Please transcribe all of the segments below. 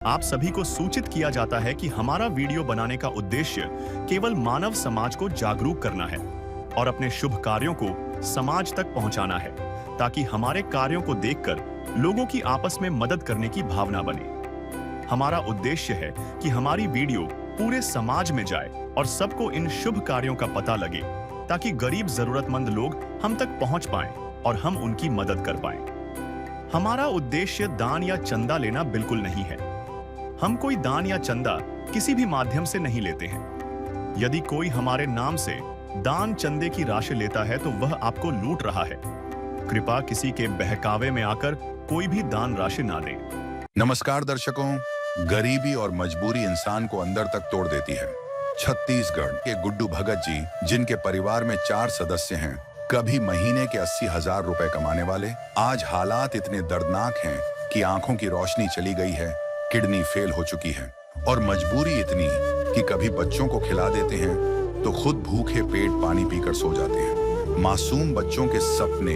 आप सभी को सूचित किया जाता है कि हमारा वीडियो बनाने का उद्देश्य केवल मानव समाज को जागरूक करना है और अपने शुभ कार्यों को समाज तक पहुंचाना है, ताकि हमारे कार्यों को देखकर लोगों की आपस में मदद करने की भावना बने। हमारा उद्देश्य है कि हमारी वीडियो पूरे समाज में जाए और सबको इन शुभ कार्यों का पता लगे, ताकि गरीब जरूरतमंद लोग हम तक पहुंच पाएं और हम उनकी मदद कर पाएं। हमारा उद्देश्य दान या चंदा लेना बिल्कुल नहीं है। हम कोई दान या चंदा किसी भी माध्यम से नहीं लेते हैं। यदि कोई हमारे नाम से दान चंदे की राशि लेता है तो वह आपको लूट रहा है। कृपया किसी के बहकावे में आकर कोई भी दान राशि ना दें। नमस्कार दर्शकों, गरीबी और मजबूरी इंसान को अंदर तक तोड़ देती है। छत्तीसगढ़ के गुड्डू भगत जी, जिनके परिवार में 4 सदस्य हैं, कभी महीने के 80,000 रुपए कमाने वाले, आज हालात इतने दर्दनाक हैं कि आंखों की रोशनी चली गई है, किडनी फेल हो चुकी है और मजबूरी इतनी कि कभी बच्चों को खिला देते हैं तो खुद भूखे पेट पानी पीकर सो जाते हैं। मासूम बच्चों के सपने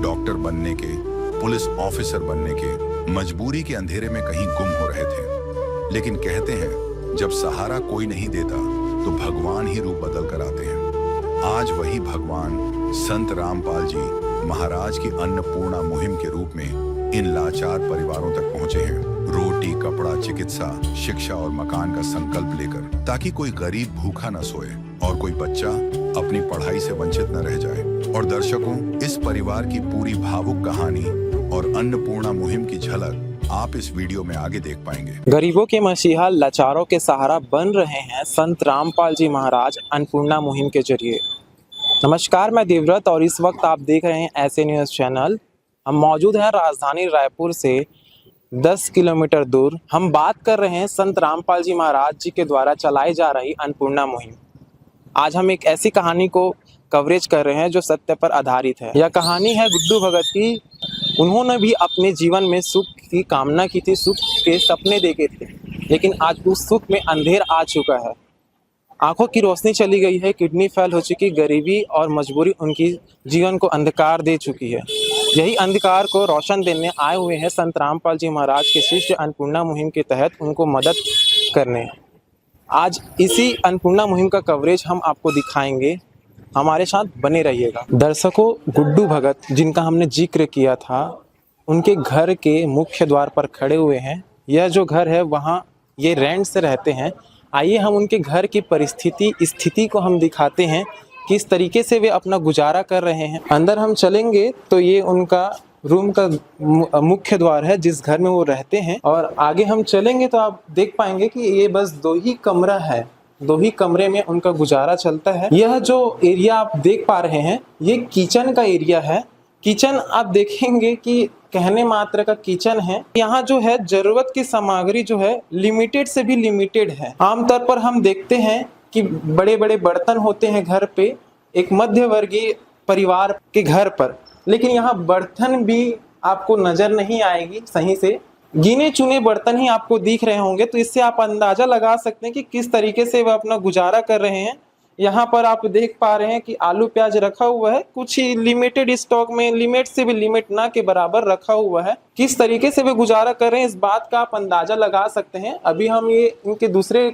डॉक्टर बनने के, पुलिस ऑफिसर बनने के, मजबूरी के अंधेरे में कहीं गुम हो रहे थे। लेकिन कहते हैं, जब सहारा कोई नहीं देता तो भगवान ही रूप बदल कर आते हैं। आज वही भगवान संत रामपाल जी महाराज की अन्नपूर्णा मुहिम के रूप में इन लाचार परिवारों तक पहुंचे हैं, रोटी, कपड़ा, चिकित्सा, शिक्षा और मकान का संकल्प लेकर, ताकि कोई गरीब भूखा न सोए और कोई बच्चा अपनी पढ़ाई से वंचित न रह जाए। और दर्शकों, इस परिवार की पूरी भावुक कहानी और अन्नपूर्णा मुहिम की झलक आप इस वीडियो में आगे देख पाएंगे। गरीबों के मसीहा, लाचारों के सहारा बन रहे हैं संत रामपाल जी महाराज अन्नपूर्णा मुहिम के जरिए। नमस्कार, मैं देवव्रत और इस वक्त आप देख रहे हैं ऐसे न्यूज़ चैनल। हम मौजूद हैं राजधानी रायपुर से 10 किलोमीटर दूर। हम बात कर रहे हैं संत रामपाल जी महाराज जी के द्वारा चलाई जा रही अन्नपूर्णा मुहिम। आज हम एक ऐसी कहानी को कवरेज कर रहे हैं जो सत्य पर आधारित है। यह कहानी है गुड्डू भगत की। उन्होंने भी अपने जीवन में सुख की कामना की थी, सुख के सपने देखे थे, लेकिन आज उस सुख में अंधेर आ चुका है। आंखों की रोशनी चली गई है, किडनी फेल हो चुकी, गरीबी और मजबूरी उनकी जीवन को अंधकार दे चुकी है। यही अंधकार को रोशन देने आए हुए हैं संत रामपाल जी महाराज के शिष्य अन्नपूर्णा मुहिम के तहत उनको मदद करने। आज इसी अन्नपूर्णा मुहिम का कवरेज हम आपको दिखाएंगे, हमारे साथ बने रहिएगा। दर्शकों, गुड्डू भगत जिनका हमने जिक्र किया था, उनके घर के मुख्य द्वार पर खड़े हुए हैं। यह जो घर है वहाँ ये रेंट से रहते हैं। आइए हम उनके घर की स्थिति को हम दिखाते हैं, किस तरीके से वे अपना गुजारा कर रहे हैं। अंदर हम चलेंगे तो ये उनका रूम का मुख्य द्वार है जिस घर में वो रहते हैं, और आगे हम चलेंगे तो आप देख पाएंगे कि ये बस 2 ही कमरा है। 2 ही कमरे में उनका गुजारा चलता है। यह जो एरिया आप देख पा रहे हैं ये किचन का एरिया है। किचन आप देखेंगे कि कहने मात्र का किचन है। यहाँ जो है जरूरत की सामग्री जो है लिमिटेड से भी लिमिटेड है। आमतौर पर हम देखते हैं कि बड़े बड़े बर्तन होते हैं घर पे, एक मध्यवर्गीय परिवार के घर पर, लेकिन यहाँ बर्तन भी आपको नजर नहीं आएगी। सही से गिने चुने बर्तन ही आपको दिख रहे होंगे, तो इससे आप अंदाजा लगा सकते हैं कि किस तरीके से वह अपना गुजारा कर रहे हैं। यहाँ पर आप देख पा रहे हैं कि आलू प्याज रखा हुआ है, कुछ ही लिमिटेड स्टॉक में, लिमिट से भी लिमिट ना के बराबर रखा हुआ है। किस तरीके से वे गुजारा कर रहे हैं इस बात का आप अंदाजा लगा सकते हैं। अभी हम ये इनके दूसरे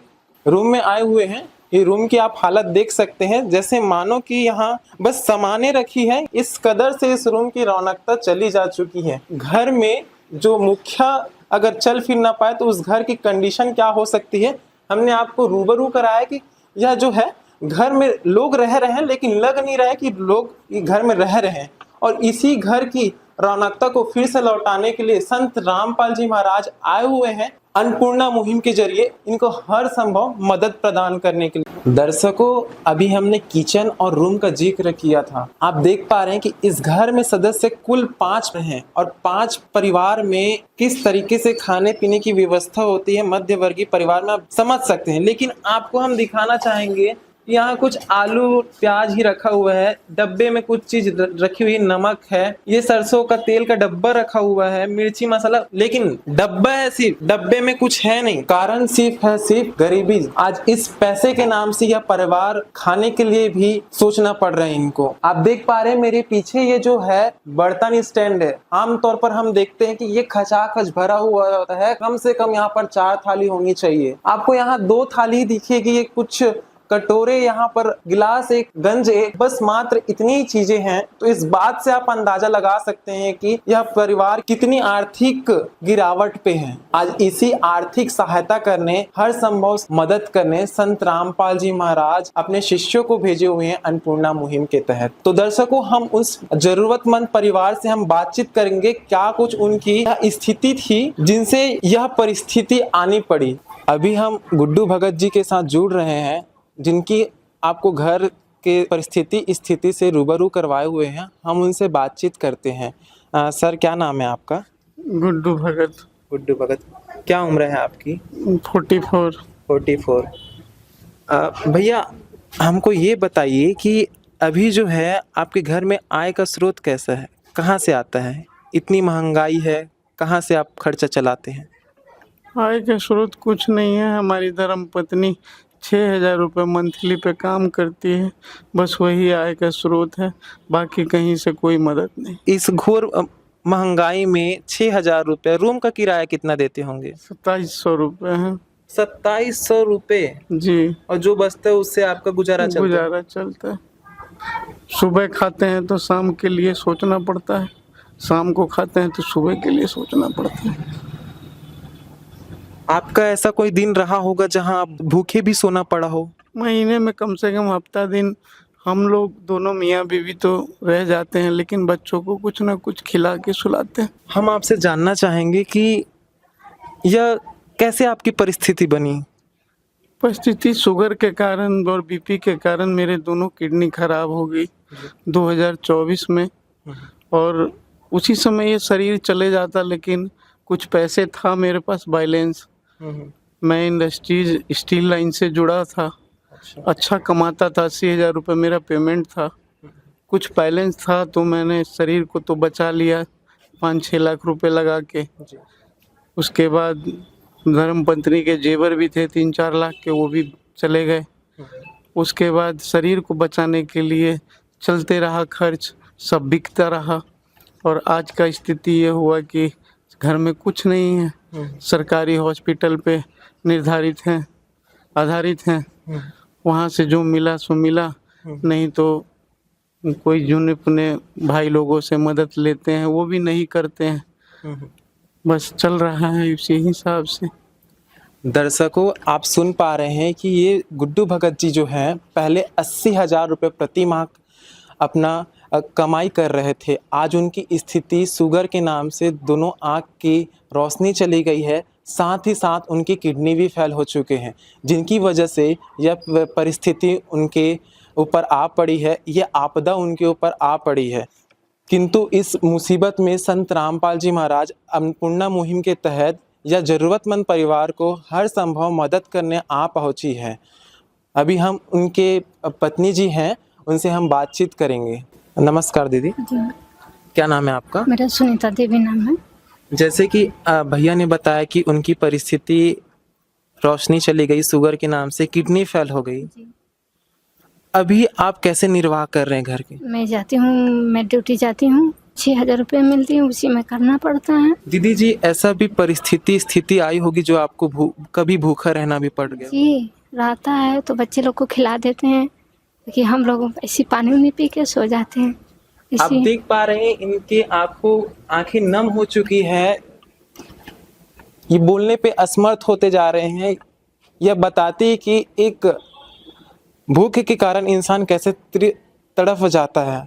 रूम में आए हुए हैं। ये रूम की आप हालत देख सकते हैं, जैसे मानो कि यहाँ बस सामानें रखी है। इस कदर से इस रूम की रौनकता चली जा चुकी है। घर में जो मुखिया अगर चल फिर ना पाए तो उस घर की कंडीशन क्या हो सकती है, हमने आपको रूबरू कराया कि यह जो है घर में लोग रह रहे हैं, लेकिन लग नहीं रहा है कि लोग घर में रह रहे हैं। और इसी घर की रौनकता को फिर से लौटाने के लिए संत रामपाल जी महाराज आए हुए हैं अन्नपूर्णा मुहिम के जरिए इनको हर संभव मदद प्रदान करने के लिए। दर्शकों, अभी हमने किचन और रूम का जिक्र किया था। आप देख पा रहे हैं कि इस घर में सदस्य कुल 5 हैं और 5 परिवार में किस तरीके से खाने पीने की व्यवस्था होती है मध्यवर्गीय परिवार में, आप समझ सकते हैं। लेकिन आपको हम दिखाना चाहेंगे यहाँ कुछ आलू प्याज ही रखा हुआ है, डब्बे में कुछ चीज रखी हुई, नमक है, ये सरसों का तेल का डब्बा रखा हुआ है, मिर्ची मसाला, लेकिन डब्बा है सिर्फ, डब्बे में कुछ है नहीं। कारण सिर्फ गरीबी। आज इस पैसे के नाम से यह परिवार खाने के लिए भी सोचना पड़ रहा है इनको। आप देख पा रहे हैं मेरे पीछे ये जो है बर्तन स्टैंड है। आमतौर पर हम देखते हैं कि ये खचाखच भरा हुआ होता है, कम से कम यहाँ पर 4 थाली होनी चाहिए। आपको यहाँ 2 थाली दिखेगी, ये कुछ कटोरे, यहाँ पर गिलास, एक गंज, एक, बस मात्र इतनी ही चीजें हैं। तो इस बात से आप अंदाजा लगा सकते हैं कि यह परिवार कितनी आर्थिक गिरावट पे है। आज इसी आर्थिक सहायता करने, हर संभव मदद करने संत रामपाल जी महाराज अपने शिष्यों को भेजे हुए हैं अन्नपूर्णा मुहिम के तहत। तो दर्शकों, हम उस जरूरतमंद परिवार से हम बातचीत करेंगे, क्या कुछ उनकी स्थिति थी जिनसे यह परिस्थिति आनी पड़ी। अभी हम गुड्डू भगत जी के साथ जुड़ रहे हैं, जिनकी आपको घर के स्थिति से रूबरू करवाए हुए हैं। हम उनसे बातचीत करते हैं। सर, क्या नाम है आपका? गुड्डू भगत। गुड्डू भगत। क्या उम्र है आपकी? 44। भैया, हमको ये बताइए कि अभी जो है आपके घर में आय का स्रोत कैसा है, कहाँ से आता है? इतनी महंगाई है, कहाँ से आप खर्चा चलाते हैं? आय का स्रोत कुछ नहीं है। हमारी धर्म पत्नी 6,000 रुपये मंथली पे काम करती है, बस वही आय का स्रोत है, बाकी कहीं से कोई मदद नहीं। इस घोर महंगाई में 6,000 रुपये, रूम का किराया कितना देते होंगे? 2700 रुपये है। 2700 रुपये जी। और जो बचता है उससे आपका गुजारा चलता है। सुबह खाते हैं तो शाम के लिए सोचना पड़ता है, शाम को खाते हैं तो सुबह के लिए सोचना पड़ता है। आपका ऐसा कोई दिन रहा होगा जहां आप भूखे भी सोना पड़ा हो? महीने में कम से कम हफ्ता दिन हम लोग दोनों मियाँ बीवी तो रह जाते हैं, लेकिन बच्चों को कुछ ना कुछ खिला के सुलाते हैं। हम आपसे जानना चाहेंगे कि यह कैसे आपकी परिस्थिति बनी? परिस्थिति शुगर के कारण और बीपी के कारण मेरे दोनों किडनी खराब हो गई 2024 में, और उसी समय ये शरीर चले जाता, लेकिन कुछ पैसे था मेरे पास बैलेंस। मैं इंडस्ट्रीज स्टील लाइन से जुड़ा था, अच्छा कमाता था, 80,000 रुपये मेरा पेमेंट था, कुछ बैलेंस था, तो मैंने शरीर को तो बचा लिया 5-6 लाख रुपए लगा के। उसके बाद धर्मपत्नी के जेवर भी थे 3-4 लाख के, वो भी चले गए। उसके बाद शरीर को बचाने के लिए चलते रहा खर्च, सब बिकता रहा, और आज का स्थिति ये हुआ कि घर में कुछ नहीं है। सरकारी हॉस्पिटल पे आधारित हैं। वहाँ से जो मिला सो मिला, नहीं तो कोई जुने अपने भाई लोगों से मदद लेते हैं, वो भी नहीं करते हैं। बस चल रहा है उसी हिसाब से। दर्शकों, आप सुन पा रहे हैं कि ये गुड्डू भगत जी जो हैं पहले 80,000 रुपये प्रति माह अपना कमाई कर रहे थे। आज उनकी स्थिति शुगर के नाम से दोनों आँख की रोशनी चली गई है, साथ ही साथ उनकी किडनी भी फेल हो चुके हैं, जिनकी वजह से यह परिस्थिति उनके ऊपर आ पड़ी है, ये आपदा उनके ऊपर आ पड़ी है। किंतु इस मुसीबत में संत रामपाल जी महाराज अन्नपूर्णा मुहिम के तहत यह ज़रूरतमंद परिवार को हर संभव मदद करने आ पहुंची है। अभी हम उनके पत्नी जी हैं, उनसे हम बातचीत करेंगे। नमस्कार दीदी। जी। क्या नाम है आपका? मेरा सुनीता देवी नाम है। जैसे कि भैया ने बताया कि उनकी परिस्थिति रोशनी चली गई, शुगर के नाम से किडनी फेल हो गई। अभी आप कैसे निर्वाह कर रहे हैं घर के? मैं जाती हूँ, मैं ड्यूटी जाती हूँ, 6,000 रुपये मिलती है, उसी में करना पड़ता है। दीदी जी, ऐसा भी स्थिति आई होगी जो आपको कभी भूखा रहना भी पड़ गया? जी, रहता है तो बच्चे लोग को खिला देते हैं, कि हम लोग ऐसी पानी उनी पी के सो जाते हैं। आप देख पा रहे हैं इनके आंखें नम हो चुकी है, ये बोलने पे असमर्थ होते जा रहे हैं। यह बताती है कि एक भूख के कारण इंसान कैसे तड़फ जाता है।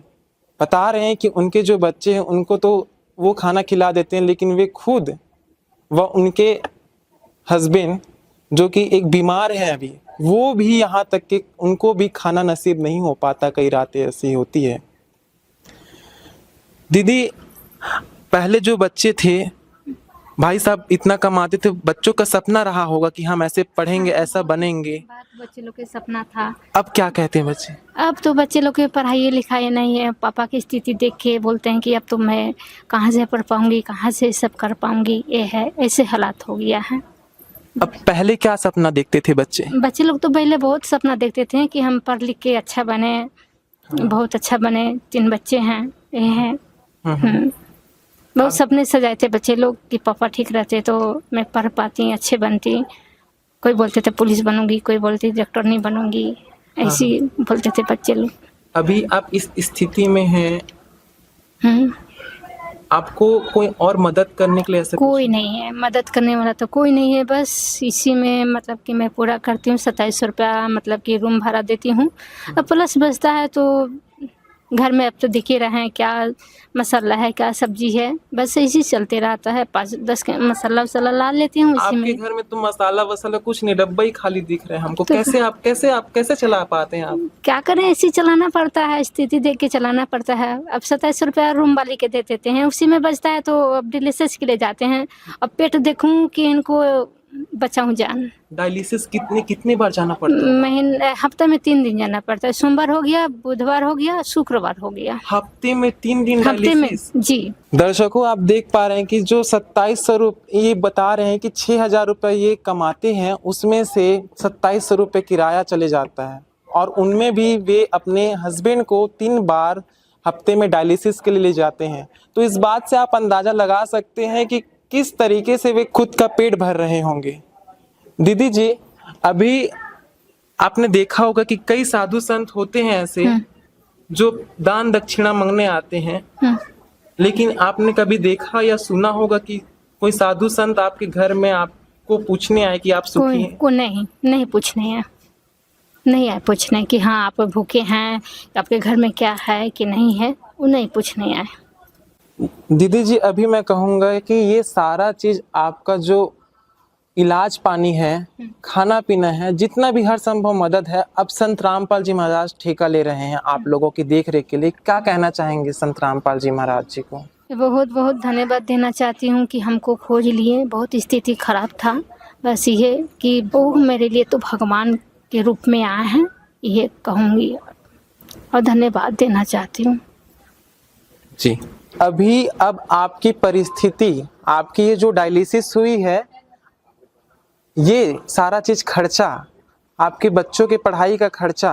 बता रहे हैं कि उनके जो बच्चे हैं उनको तो वो खाना खिला देते हैं, लेकिन वे खुद व उनके हस्बैंड जो कि एक बीमार है अभी, वो भी यहाँ तक कि उनको भी खाना नसीब नहीं हो पाता, कई रातें ऐसी होती है। दीदी, पहले जो बच्चे थे भाई साहब इतना कमाते थे, बच्चों का सपना रहा होगा कि हम ऐसे पढ़ेंगे, ऐसा बनेंगे। बात बच्चे लोग के सपना था। अब क्या कहते हैं बच्चे? अब तो बच्चे लोग के पढ़ाई लिखाई नहीं है, पापा की स्थिति देख के बोलते हैं कि अब तो मैं कहाँ से पढ़ पाऊंगी, कहाँ से सब कर पाऊंगी, ये है, ऐसे हालात हो गया है। अब पहले क्या सपना देखते थे बच्चे? बच्चे लोग तो पहले बहुत सपना देखते थे कि हम पढ़ लिख के अच्छा बने, बहुत अच्छा बने। 3 बच्चे हैं, ये हैं। बहुत सपने सजाए थे बच्चे लोग कि पापा ठीक रहते तो मैं पढ़ पाती, अच्छे बनती। कोई बोलते थे पुलिस बनूंगी, कोई बोलती डॉक्टर नहीं बनूंगी, ऐसी बोलते थे बच्चे लोग। अभी आप इस स्थिति में हैं, हम्म, आपको कोई और मदद करने के लिए ऐसा कोई नहीं है, मदद करने वाला तो कोई नहीं है। बस इसी में मतलब कि मैं पूरा करती हूँ। 2700 रुपया मतलब कि रूम भाड़ा देती हूँ, अब प्लस बचता है तो घर में अब तो दिख ही रहे हैं क्या मसाला है, क्या सब्जी है, बस इसी चलते रहता है। 5-10 के मसाला वसाला ला लेती हूँ इसी आपके में। घर में तो मसाला वसाला कुछ नहीं, डब्बा ही खाली दिख रहे हैं हमको। तो कैसे चला पाते हैं आप? क्या करें, ऐसे चलाना पड़ता है, स्थिति देख के चलाना पड़ता है। अब 2700 रुपया रूम वाली के दे देते हैं, उसी में बचता है तो अब डिलीसिस के लिए जाते हैं। अब पेट देखूं कि इनको बचाऊं जान। डायलिसिस कितनी बार जाना पड़ता है? महीने हफ्ते में 3 दिन जाना पड़ता है। सोमवार हो गया, बुधवार हो गया, शुक्रवार हो गया। हफ्ते में 3 दिन हफ्ते में डायलिसिस? जी। दर्शकों आप देख पा रहे हैं कि जो 2700 रुपये ये बता रहे हैं कि 6000 रुपये ये कमाते हैं, उसमें से 2700 रुपये किराया चले जाता है, और उनमें भी वे अपने हस्बैंड को 3 बार हफ्ते में डायलिसिस के लिए ले जाते हैं। तो इस बात से आप अंदाजा लगा सकते हैं कि किस तरीके से वे खुद का पेट भर रहे होंगे। दीदी जी, अभी आपने देखा होगा कि कई साधु संत होते हैं ऐसे जो दान दक्षिणा मांगने आते हैं, लेकिन आपने कभी देखा या सुना होगा कि कोई साधु संत आपके घर में आपको पूछने आए कि आप सुखी हैं? को नहीं पूछने आए, नहीं आए पूछने कि हाँ आप भूखे हैं, आपके घर में क्या है कि नहीं है, वो नहीं पूछने आए। दीदी जी, अभी मैं कहूँगा कि ये सारा चीज आपका जो इलाज पानी है, खाना पीना है, जितना भी हर संभव मदद है, अब संत रामपाल जी महाराज ठेका ले रहे हैं आप लोगों की देख रेख के लिए। क्या कहना चाहेंगे संत रामपाल जी महाराज जी को? बहुत बहुत धन्यवाद देना चाहती हूँ कि हमको खोज लिए। बहुत स्थिति खराब था, बस ये कि वो मेरे लिए तो भगवान के रूप में आए हैं, ये कहूँगी और धन्यवाद देना चाहती हूँ जी। अब आपकी परिस्थिति, आपकी ये जो डायलिसिस हुई है, ये सारा चीज खर्चा, आपके बच्चों के पढ़ाई का खर्चा,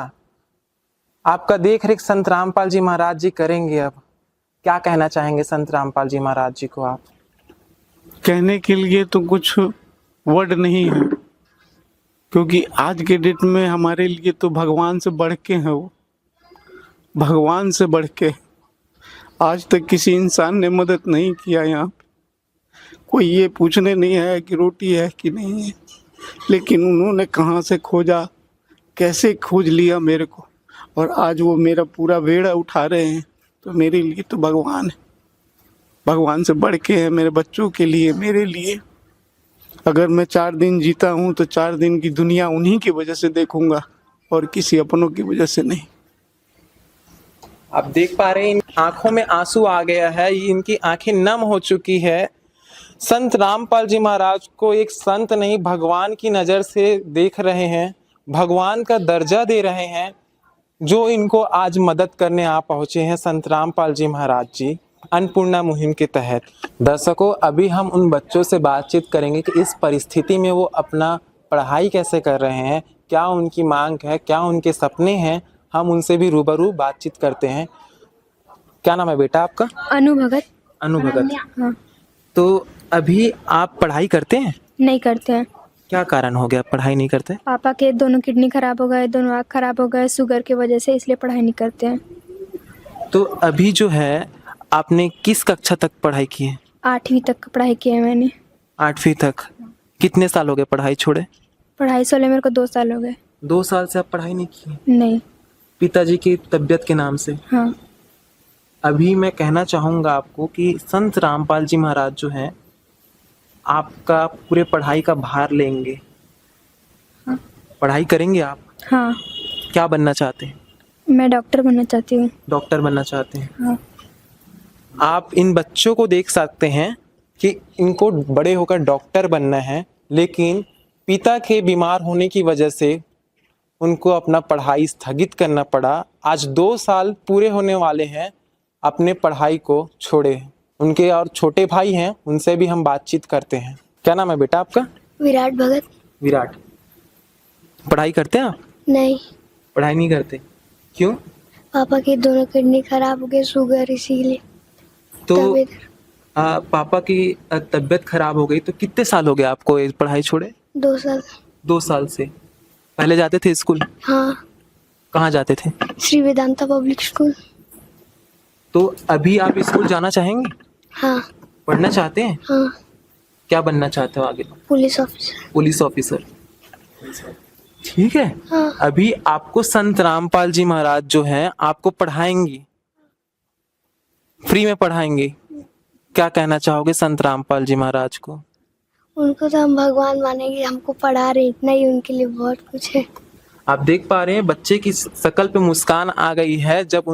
आपका देख रेख संत रामपाल जी महाराज जी करेंगे। अब क्या कहना चाहेंगे संत रामपाल जी महाराज जी को आप? कहने के लिए तो कुछ वर्ड नहीं है, क्योंकि आज के डेट में हमारे लिए तो भगवान से बढ़ के हैं वो, भगवान से बढ़ के। आज तक किसी इंसान ने मदद नहीं किया यहाँ पे। कोई ये पूछने नहीं आया कि रोटी है कि नहीं है, लेकिन उन्होंने कहाँ से खोजा, कैसे खोज लिया मेरे को, और आज वो मेरा पूरा बेड़ा उठा रहे हैं। तो मेरे लिए तो भगवान है, भगवान से बढ़ के है मेरे बच्चों के लिए, मेरे लिए। अगर मैं 4 दिन जीता हूँ तो 4 दिन की दुनिया उन्हीं की वजह से देखूंगा और किसी अपनों की वजह से नहीं। आप देख पा रहे हैं, इन आंखों में आंसू आ गया है, इनकी आंखें नम हो चुकी है। संत रामपाल जी महाराज को एक संत नहीं, भगवान की नज़र से देख रहे हैं, भगवान का दर्जा दे रहे हैं, जो इनको आज मदद करने आ पहुंचे हैं संत रामपाल जी महाराज जी अन्नपूर्णा मुहिम के तहत। दर्शकों, अभी हम उन बच्चों से बातचीत करेंगे कि इस परिस्थिति में वो अपना पढ़ाई कैसे कर रहे हैं, क्या उनकी मांग है, क्या उनके सपने हैं। हम उनसे भी रूबरू बातचीत करते हैं। क्या नाम है बेटा आपका? अनु भगत। अनु भगत। हाँ। तो अभी आप पढ़ाई करते हैं? नहीं करते हैं। क्या कारण हो गया पढ़ाई नहीं करते? पापा के दोनों किडनी खराब हो गए, दोनों आँख खराब हो गए शुगर की वजह से, इसलिए पढ़ाई नहीं करते हैं। तो अभी जो है आपने किस कक्षा तक पढ़ाई की है? 8वीं तक पढ़ाई की है मैंने। 8वीं तक? कितने साल हो गए पढ़ाई छोड़े? पढ़ाई सोले मेरे को 2 साल हो गए। 2 साल से आप पढ़ाई नहीं की? नहीं। पिताजी की तबीयत के नाम से? हाँ। अभी मैं कहना चाहूँगा आपको कि संत रामपाल जी महाराज जो हैं, आपका पूरे पढ़ाई का भार लेंगे। हाँ। पढ़ाई करेंगे आप? हाँ। क्या बनना चाहते हैं? मैं डॉक्टर बनना चाहती हूँ। डॉक्टर बनना चाहते हैं? हाँ। आप इन बच्चों को देख सकते हैं, कि इनको बड़े होकर डॉक्टर बनना है, लेकिन पिता के बीमार होने की वजह से उनको अपना पढ़ाई स्थगित करना पड़ा। आज 2 साल पूरे होने वाले हैं अपने पढ़ाई को छोड़े। उनके और छोटे भाई हैं, उनसे भी हम बातचीत करते हैं। क्या नाम है बेटा आपका? विराट भगत। विराट, पढ़ाई करते हैं आप? नहीं, पढ़ाई नहीं करते, क्यों? पापा की दोनों किडनी खराब हो गई, शुगर, इसीलिए। तो तबीयत पापा की तबीयत खराब हो गई, तो कितने साल हो गए आपको ये पढ़ाई छोड़े? 2 साल। 2 साल से। पहले जाते थे स्कूल? हाँ, कहाँ जाते थे? Shri Vedanta public school. तो अभी आप स्कूल जाना चाहेंगे? हाँ पढ़ना चाहते हैं? हाँ, क्या बनना चाहते हो आगे? Police officer. पुलिस ऑफिसर, ठीक है। हाँ, अभी आपको संत रामपाल जी महाराज जो हैं आपको पढ़ाएंगे, फ्री में पढ़ाएंगे। क्या कहना चाहोगे संत रामपाल जी महाराज को? उनको तो हम भगवान मानेंगे, हमको पढ़ा रहे, इतना ही उनके लिए बहुत कुछ है। आप देख पा रहे हैं बच्चे की शकल पे मुस्कान आ गई है जब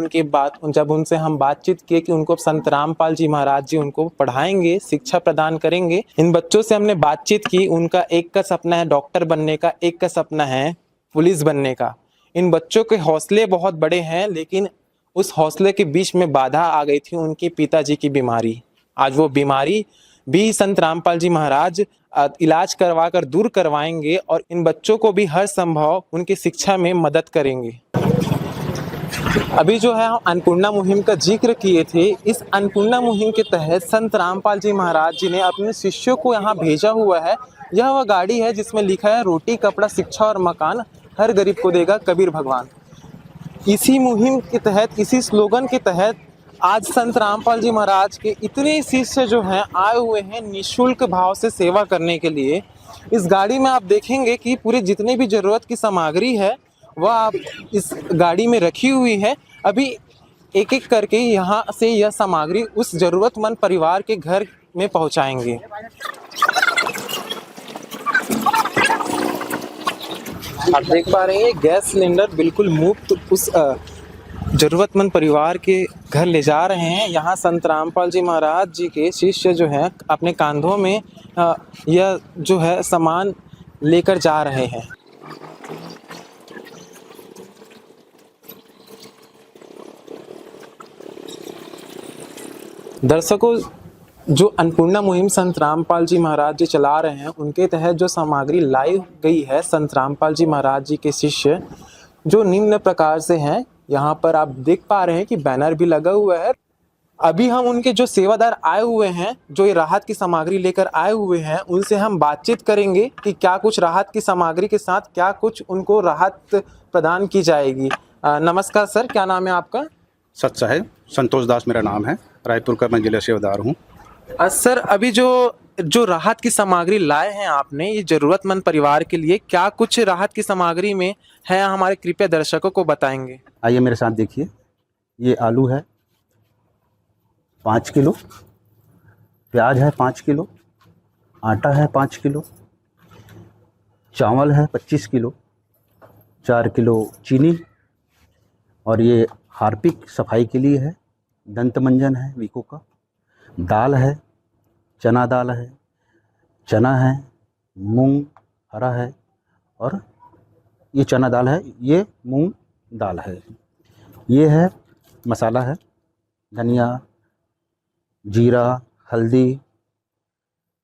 उनसे हम बातचीत किए कि उनको संत रामपाल जी महाराज जी उनको पढ़ाएंगे, शिक्षा प्रदान करेंगे। इन बच्चों से हमने बातचीत की, उनका एक का सपना है डॉक्टर बनने का, एक का सपना है पुलिस बनने का। इन बच्चों के हौसले बहुत बड़े हैं, लेकिन उस हौसले के बीच में बाधा आ गई थी उनके पिताजी की बीमारी। आज वो बीमारी भी संत रामपाल जी महाराज इलाज करवा कर दूर करवाएंगे और इन बच्चों को भी हर संभव उनकी शिक्षा में मदद करेंगे। अभी जो है हम अन्नपूर्णा मुहिम का जिक्र किए थे। इस अन्नपूर्णा मुहिम के तहत संत रामपाल जी महाराज जी ने अपने शिष्यों को यहाँ भेजा हुआ है। यह वह गाड़ी है जिसमें लिखा है रोटी कपड़ा शिक्षा और मकान, हर गरीब को देगा कबीर भगवान। इसी मुहिम के तहत, इसी स्लोगन के तहत आज संत रामपाल जी महाराज के इतने शिष्य जो हैं आए हुए हैं निःशुल्क भाव से सेवा करने के लिए। इस गाड़ी में आप देखेंगे कि पूरे जितने भी जरूरत की सामग्री है वह आप इस गाड़ी में रखी हुई है। अभी एक एक करके यहाँ से यह सामग्री उस जरूरतमंद परिवार के घर में पहुँचाएंगे। आप देख पा रहे हैं गैस सिलेंडर बिल्कुल मुफ्त उस जरूरतमंद परिवार के घर ले जा रहे हैं। यहाँ संत रामपाल जी महाराज जी के शिष्य जो हैं अपने कांधों में यह जो है सामान लेकर जा रहे हैं। दर्शकों, जो अन्नपूर्णा मुहिम संत रामपाल जी महाराज जी चला रहे हैं उनके तहत जो सामग्री लाई गई है संत रामपाल जी महाराज जी के शिष्य जो निम्न प्रकार से हैं। यहाँ पर आप देख पा रहे हैं कि बैनर भी लगा हुआ है। अभी हम उनके जो सेवादार आए हुए हैं, जो ये राहत की सामग्री लेकर आए हुए हैं, उनसे हम बातचीत करेंगे कि क्या कुछ राहत की सामग्री के साथ क्या कुछ उनको राहत प्रदान की जाएगी। नमस्कार सर, क्या नाम है आपका? सच साहेब संतोष दास मेरा नाम है, रायपुर का मैं जिला सेवादार हूँ। सर, अभी जो राहत की सामग्री लाए हैं आपने ये जरूरतमंद परिवार के लिए, क्या कुछ राहत की सामग्री में है हमारे कृपया दर्शकों को बताएंगे। आइए मेरे साथ देखिए। ये आलू है 5 किलो, प्याज है 5 किलो, आटा है 5 किलो, चावल है 25 किलो, 4 किलो चीनी, और ये हार्पिक सफाई के लिए है, दंत मंजन है वीको का, दाल है, चना दाल है, चना है, मूंग हरा है, और ये चना दाल है, ये मूंग दाल है। ये है मसाला है, धनिया, जीरा, हल्दी,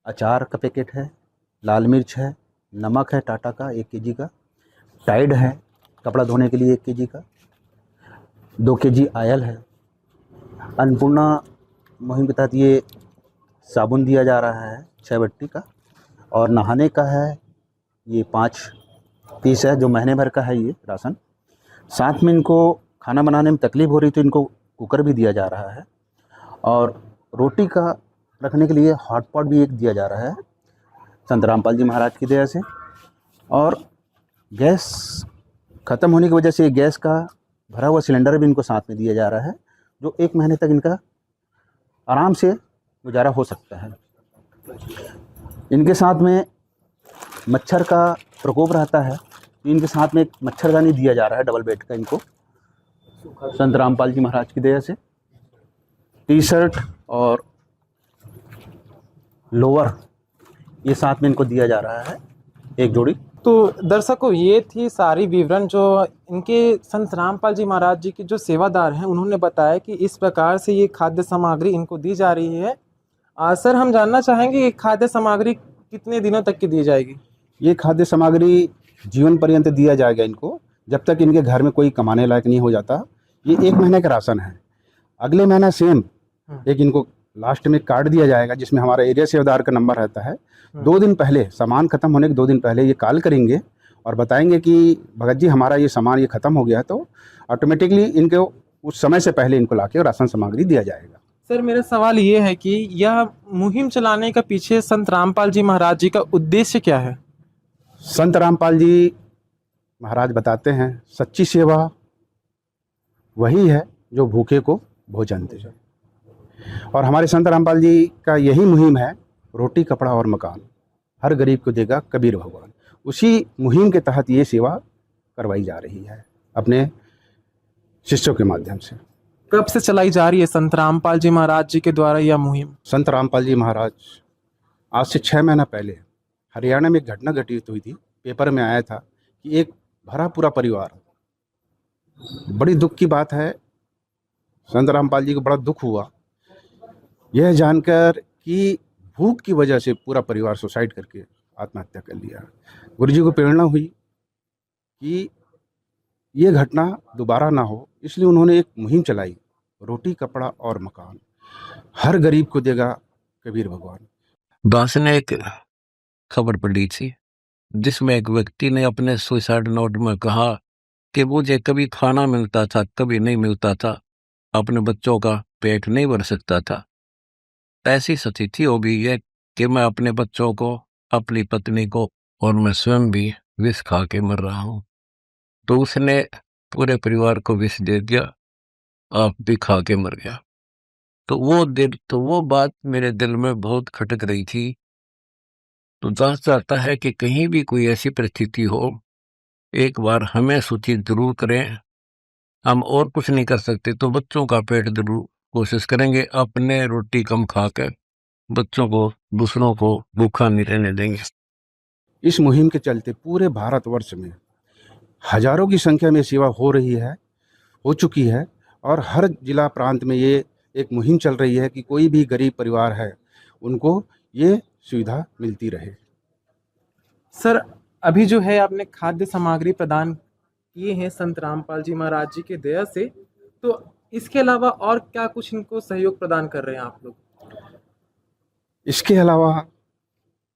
अचार का पैकेट है, लाल मिर्च है, नमक है टाटा का 1 केजी का, टाइड है कपड़ा धोने के लिए 1 केजी का, 2 केजी आयल है। अन्नपूर्णा मुहिम के तहत ये साबुन दिया जा रहा है 6 बट्टी का, और नहाने का है ये 5 पीस है जो महीने भर का है ये राशन। साथ में इनको खाना बनाने में तकलीफ़ हो रही तो इनको कुकर भी दिया जा रहा है, और रोटी का रखने के लिए हॉट पॉट भी एक दिया जा रहा है संत रामपाल जी महाराज की दया से। और गैस ख़त्म होने की वजह से गैस का भरा हुआ सिलेंडर भी इनको साथ में दिया जा रहा है, जो 1 महीने तक इनका आराम से गुजारा हो सकता है। इनके साथ में मच्छर का प्रकोप रहता है, तो इनके साथ में एक मच्छरदानी दिया जा रहा है डबल बेड का इनको संत रामपाल जी महाराज की दया से। टी शर्ट और लोअर, ये साथ में इनको दिया जा रहा है, एक जोड़ी। तो दर्शकों, ये थी सारी विवरण जो इनके संत रामपाल जी महाराज जी के जो सेवादार हैं उन्होंने बताया कि इस प्रकार से ये खाद्य सामग्री इनको दी जा रही है। सर, हम जानना चाहेंगे कि खाद्य सामग्री कितने दिनों तक की दी जाएगी? ये खाद्य सामग्री जीवन पर्यंत दिया जाएगा इनको, जब तक इनके घर में कोई कमाने लायक नहीं हो जाता। ये 1 महीने का राशन है। अगले महीना सेम एक इनको लास्ट में कार्ड दिया जाएगा जिसमें हमारा एरिया सेवादार का नंबर रहता है। 2 दिन पहले, सामान खत्म होने के 2 दिन पहले ये कॉल करेंगे और बताएंगे कि भगत जी हमारा ये सामान ये खत्म हो गया, तो ऑटोमेटिकली इनको उस समय से पहले इनको लाके राशन सामग्री दिया जाएगा। सर, मेरा सवाल ये है कि यह मुहिम चलाने का पीछे संत रामपाल जी महाराज जी का उद्देश्य क्या है? संत रामपाल जी महाराज बताते हैं, सच्ची सेवा वही है जो भूखे को भोजन दे। और हमारे संत रामपाल जी का यही मुहिम है, रोटी कपड़ा और मकान हर गरीब को देगा कबीर भगवान। उसी मुहिम के तहत ये सेवा करवाई जा रही है अपने शिष्यों के माध्यम से। कब से चलाई जा रही है संत रामपाल जी महाराज जी के द्वारा यह मुहिम? संत रामपाल जी महाराज आज से 6 महीना पहले हरियाणा में एक घटना घटित हुई थी, पेपर में आया था कि एक भरा पूरा परिवार, बड़ी दुख की बात है, संत रामपाल जी को बड़ा दुख हुआ यह जानकर कि भूख की वजह से पूरा परिवार सुसाइड करके आत्महत्या कर लिया। गुरु जी को प्रेरणा हुई कि ये घटना दोबारा ना हो, इसलिए उन्होंने एक मुहिम चलाई, रोटी कपड़ा और मकान हर गरीब को देगा कबीर भगवान। दास ने एक खबर पढ़ी थी जिसमें एक व्यक्ति ने अपने सुसाइड नोट में कहा कि मुझे कभी खाना मिलता था, कभी नहीं मिलता था, अपने बच्चों का पेट नहीं भर सकता था। ऐसी स्थिति हो गई है कि मैं अपने बच्चों को, अपनी पत्नी को और मैं स्वयं भी विष खा के मर रहा हूँ। तो उसने पूरे परिवार को विष दे दिया, आप भी खा के मर गया। तो वो बात मेरे दिल में बहुत खटक रही थी। तो दास चाहता है कि कहीं भी कोई ऐसी परिस्थिति हो, एक बार हमें सूचित जरूर करें। हम और कुछ नहीं कर सकते तो बच्चों का पेट जरूर कोशिश करेंगे, अपने रोटी कम खाकर बच्चों को, दूसरों को भूखा नहीं रहने देंगे। इस मुहिम के चलते पूरे भारतवर्ष में हजारों की संख्या में सेवा हो चुकी है और हर जिला प्रांत में ये एक मुहिम चल रही है कि कोई भी गरीब परिवार है उनको ये सुविधा मिलती रहे। सर, अभी जो है आपने खाद्य सामग्री प्रदान किए हैं संत रामपाल जी महाराज जी के दया से, तो इसके अलावा और क्या कुछ इनको सहयोग प्रदान कर रहे हैं आप लोग? इसके अलावा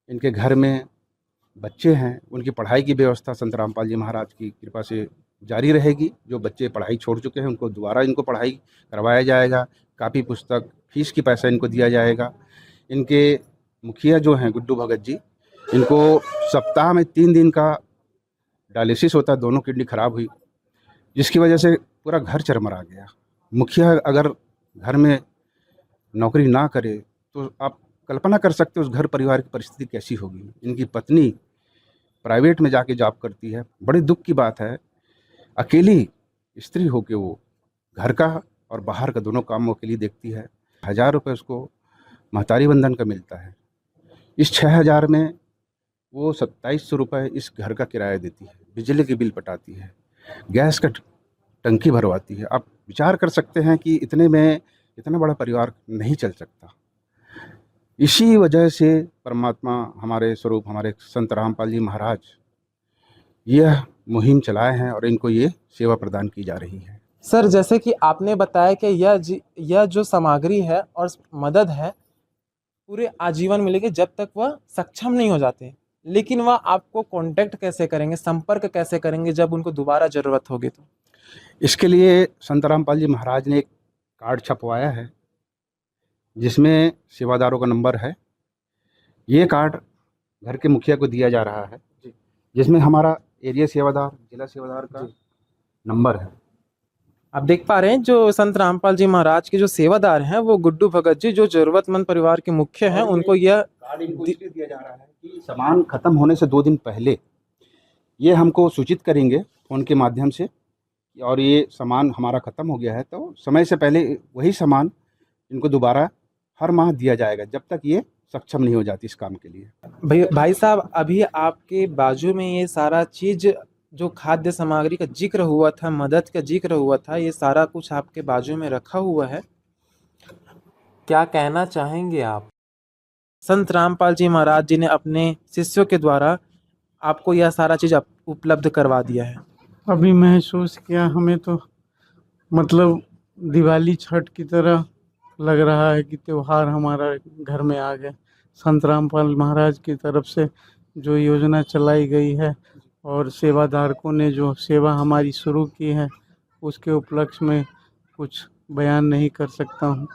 इनके घर में बच्चे हैं, उनकी पढ़ाई की व्यवस्था संत रामपाल जी महाराज की कृपा से जारी रहेगी। जो बच्चे पढ़ाई छोड़ चुके हैं उनको दोबारा इनको पढ़ाई करवाया जाएगा, कापी पुस्तक फीस की पैसा इनको दिया जाएगा। इनके मुखिया जो हैं गुड्डू भगत जी, इनको सप्ताह में 3 दिन का डायलिसिस होता है, दोनों किडनी खराब हुई जिसकी वजह से पूरा घर चरमरा गया। मुखिया अगर घर में नौकरी ना करे तो आप कल्पना कर सकते हो उस घर परिवार की परिस्थिति कैसी होगी। इनकी पत्नी प्राइवेट में जाके जॉब करती है। बड़ी दुख की बात है, अकेली स्त्री होके वो घर का और बाहर का दोनों कामों के लिए देखती है। 1000 रुपये उसको महतारी बंधन का मिलता है। इस 6000 में वो 2700 रुपये इस घर का किराया देती है, बिजली की बिल पटाती है, गैस का टंकी भरवाती है। आप विचार कर सकते हैं कि इतने में इतना बड़ा परिवार नहीं चल सकता। इसी वजह से परमात्मा हमारे स्वरूप, हमारे संत रामपाल जी महाराज यह मुहिम चलाए हैं और इनको ये सेवा प्रदान की जा रही है। सर, जैसे कि आपने बताया कि यह जो सामग्री है और मदद है पूरे आजीवन मिलेगी जब तक वह सक्षम नहीं हो जाते, लेकिन वह आपको कांटेक्ट कैसे करेंगे, संपर्क कैसे करेंगे जब उनको दोबारा ज़रूरत होगी? तो इसके लिए संत रामपाल जी महाराज ने एक कार्ड छपवाया है जिसमें सेवादारों का नंबर है। ये कार्ड घर के मुखिया को दिया जा रहा है जिसमें हमारा एरिया सेवादार, जिला सेवादार का नंबर है। आप देख पा रहे हैं जो संत रामपाल जी महाराज के जो सेवादार हैं वो गुड्डू भगत जी, जो जरूरतमंद परिवार के मुख्य हैं, उनको यह कार्ड इनको इसलिए दिया जा रहा है कि सामान खत्म होने से 2 दिन पहले ये हमको सूचित करेंगे फ़ोन के माध्यम से और ये सामान हमारा ख़त्म हो गया है, तो समय से पहले वही सामान इनको दोबारा हर माह दिया जाएगा जब तक ये सक्षम नहीं हो जाती इस काम के लिए। भाई साहब, अभी आपके बाजू में ये सारा चीज जो खाद्य सामग्री का जिक्र हुआ था, मदद का जिक्र हुआ था, ये सारा कुछ आपके बाजू में रखा हुआ है। क्या कहना चाहेंगे आप? संत रामपाल जी महाराज जी ने अपने शिष्यों के द्वारा आपको यह सारा चीज उपलब्ध करवा दिया है। अभी महसूस किया, हमें तो मतलब दिवाली छठ की तरह लग रहा है कि त्योहार हमारा घर में आ गया। संत रामपाल महाराज की तरफ से जो योजना चलाई गई है और सेवाधारकों ने जो सेवा हमारी शुरू की है, उसके उपलक्ष्य में कुछ बयान नहीं कर सकता हूँ।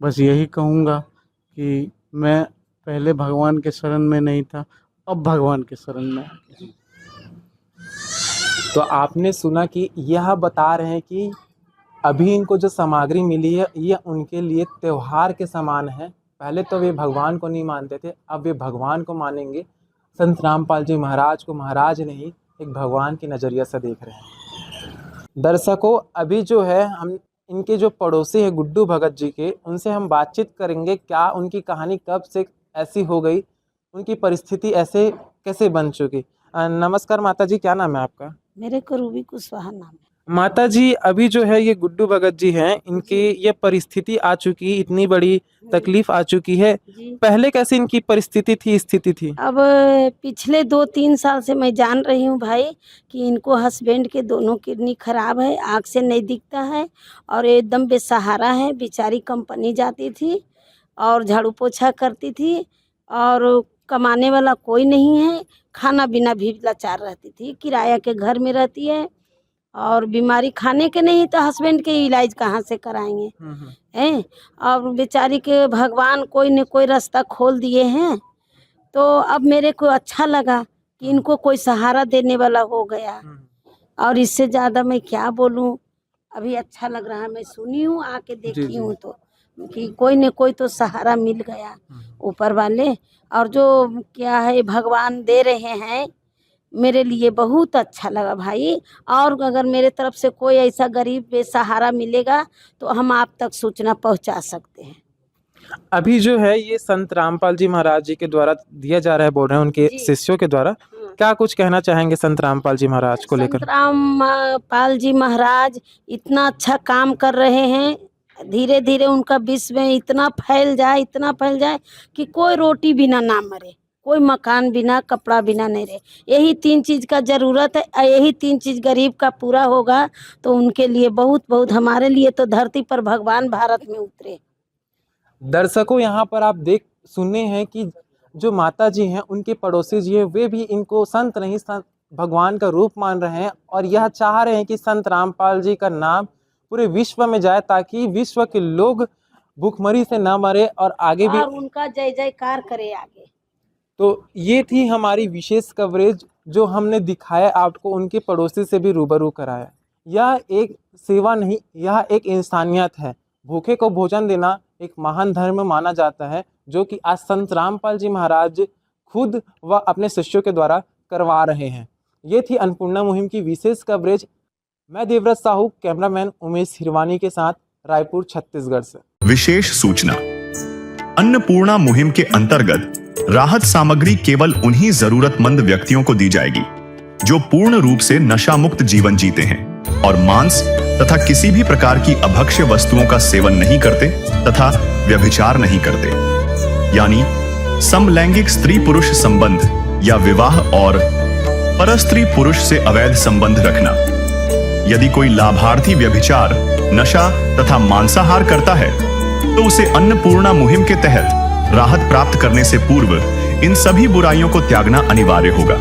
बस यही कहूँगा कि मैं पहले भगवान के शरण में नहीं था, अब भगवान के शरण में आ गया। तो आपने सुना कि यह बता रहे हैं कि अभी इनको जो सामग्री मिली है ये उनके लिए त्योहार के समान है। पहले तो वे भगवान को नहीं मानते थे, अब वे भगवान को मानेंगे। संत रामपाल जी महाराज को महाराज नहीं, एक भगवान की नज़रिया से देख रहे हैं। दर्शकों, अभी जो है हम इनके जो पड़ोसी है गुड्डू भगत जी के, उनसे हम बातचीत करेंगे। क्या उनकी कहानी कब से ऐसी हो गई, उनकी परिस्थिति ऐसे कैसे बन चुकी। नमस्कार माता जी, क्या नाम है आपका? मेरे को रूबी कुशवाहा नाम है। माता जी, अभी जो है ये गुड्डू भगत जी हैं, इनकी ये परिस्थिति आ चुकी, इतनी बड़ी तकलीफ आ चुकी है। जी। पहले कैसे इनकी परिस्थिति थी, स्थिति थी? अब पिछले 2-3 साल से मैं जान रही हूँ भाई कि इनको हस्बैंड के दोनों किडनी खराब है, आँख से नहीं दिखता है और एकदम बेसहारा है। बेचारी कंपनी जाती थी और झाड़ू पोछा करती थी और कमाने वाला कोई नहीं है। खाना बिना भी लाचार रहती थी, किराया के घर में रहती है और बीमारी खाने के नहीं तो हस्बैंड के इलाज कहाँ से कराएंगे हैं। और बेचारी के भगवान कोई न कोई रास्ता खोल दिए हैं। तो अब मेरे को अच्छा लगा कि इनको कोई सहारा देने वाला हो गया और इससे ज़्यादा मैं क्या बोलूँ। अभी अच्छा लग रहा है, मैं सुनी हूँ, आके देखी हूँ तो कि कोई न कोई तो सहारा मिल गया ऊपर वाले। और जो क्या है भगवान दे रहे हैं, मेरे लिए बहुत अच्छा लगा भाई। और अगर मेरे तरफ से कोई ऐसा गरीब बेसहारा मिलेगा तो हम आप तक सूचना पहुंचा सकते हैं। अभी जो है ये संत रामपाल जी महाराज जी के द्वारा दिया जा रहा है, बोल रहे हैं उनके शिष्यों के द्वारा। क्या कुछ कहना चाहेंगे संत रामपाल जी महाराज को लेकर? संत रामपाल जी महाराज इतना अच्छा काम कर रहे हैं, धीरे धीरे उनका विश्व में इतना फैल जाए कि कोई रोटी बिना ना मरे, कोई मकान बिना, कपड़ा बिना नहीं रहे। यही 3 चीज़ का ज़रूरत है, यही 3 चीज़ गरीब का पूरा होगा तो उनके लिए बहुत बहुत, हमारे लिए तो धरती पर भगवान भारत में उतरे। दर्शकों, यहाँ पर आप सुने हैं कि जो माता जी हैं, उनके पड़ोसी जी हैं, वे भी इनको संत नहीं, संत भगवान का रूप मान रहे हैं और यह चाह रहे हैं कि संत रामपाल जी का नाम पूरे विश्व में जाए ताकि विश्व के लोग भूखमरी से ना मरे और आगे भी उनका जय जयकार करे आगे। तो ये थी हमारी विशेष कवरेज जो हमने दिखाया आपको, उनके पड़ोसी से भी रूबरू कराया। यह एक सेवा नहीं, यह एक इंसानियत है। भूखे को भोजन देना एक महान धर्म माना जाता है, जो कि आज संत रामपाल जी महाराज खुद व अपने शिष्यों के द्वारा करवा रहे हैं। ये थी अन्नपूर्णा मुहिम की विशेष कवरेज। मैं देवव्रत साहू, कैमरामैन उमेश हिरवानी के साथ, रायपुर, छत्तीसगढ़ से। विशेष सूचना, अन्नपूर्णा मुहिम के अंतर्गत राहत सामग्री केवल उन्हीं जरूरतमंद व्यक्तियों को दी जाएगी जो पूर्ण रूप से नशा मुक्त जीवन जीते हैं और मांस तथा किसी भी प्रकार की अभक्ष्य वस्तुओं का सेवन नहीं करते तथा व्यभिचार नहीं करते, यानी समलैंगिक स्त्री पुरुष संबंध या विवाह और परस्त्री पुरुष से अवैध संबंध रखना। यदि कोई लाभार्थी व्यभिचार, नशा तथा मांसाहार करता है तो उसे अन्नपूर्णा मुहिम के तहत राहत प्राप्त करने से पूर्व इन सभी बुराइयों को त्यागना अनिवार्य होगा।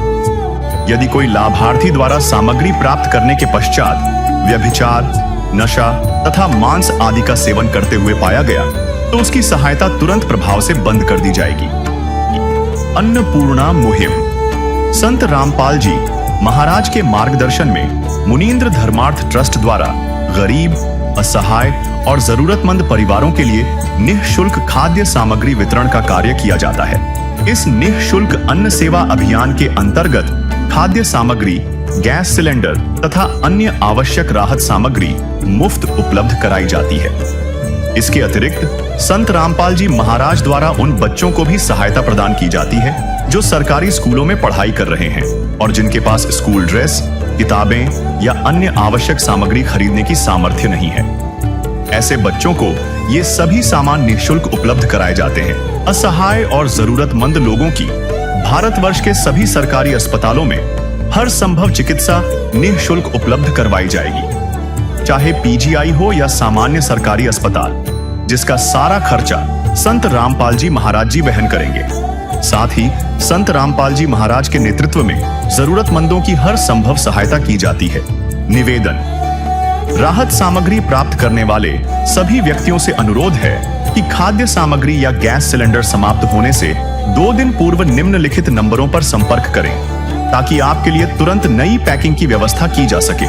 यदि कोई लाभार्थी द्वारा सामग्री प्राप्त करने के पश्चात व्यभिचार, नशा तथा मांस आदि का सेवन करते हुए पाया गया तो उसकी सहायता तुरंत प्रभाव से बंद कर दी जाएगी। अन्नपूर्णा मुहिम संत रामपाल जी महाराज के मार्गदर्शन में मुनीन्द्र धर्मार्थ ट्रस्ट द्वारा गरीब, असहाय और जरूरतमंद परिवारों के लिए निःशुल्क खाद्य सामग्री वितरण का कार्य किया जाता है। इस निःशुल्क अन्न सेवा अभियान के अंतर्गत खाद्य सामग्री, गैस सिलेंडर तथा अन्य आवश्यक राहत सामग्री मुफ्त उपलब्ध कराई जाती है। इसके अतिरिक्त संत रामपाल जी महाराज द्वारा उन बच्चों को भी सहायता प्रदान की जाती है जो सरकारी स्कूलों में पढ़ाई कर रहे हैं और जिनके पास स्कूल ड्रेस, किताबें या अन्य आवश्यक सामग्री खरीदने की सामर्थ्य नहीं है। ऐसे बच्चों को ये सभी सामान निःशुल्क उपलब्ध कराए जाते हैं। असहाय और जरूरतमंद लोगों की भारतवर्ष के सभी सरकारी अस्पतालों में हर संभव चिकित्सा निःशुल्क उपलब्ध करवाई जाएगी, चाहे पीजीआई हो या सामान्य सरकारी अस्पताल, जिसका सारा खर्चा संत रामपाल जी महाराज जी वहन करेंगे। साथ ही संत रामपाल जी महाराज के नेतृत्व में जरूरतमंदों की हर संभव सहायता की जाती है। निवेदन: राहत सामग्री प्राप्त करने वाले सभी व्यक्तियों से अनुरोध है कि खाद्य सामग्री या गैस सिलेंडर समाप्त होने से 2 दिन पूर्व निम्नलिखित नंबरों पर संपर्क करें ताकि आपके लिए तुरंत नई पैकिंग की व्यवस्था की जा सके।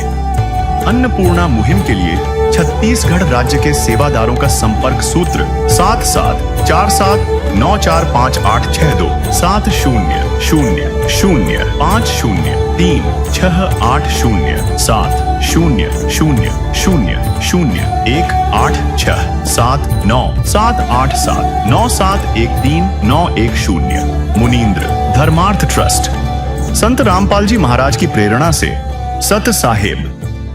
अन्नपूर्णा मुहिम के लिए छत्तीसगढ़ राज्य के सेवादारों का संपर्क सूत्र 7747945862 700806 मुनींद्र धर्मार्थ ट्रस्ट। संत रामपाल जी महाराज की प्रेरणा से सत साहेब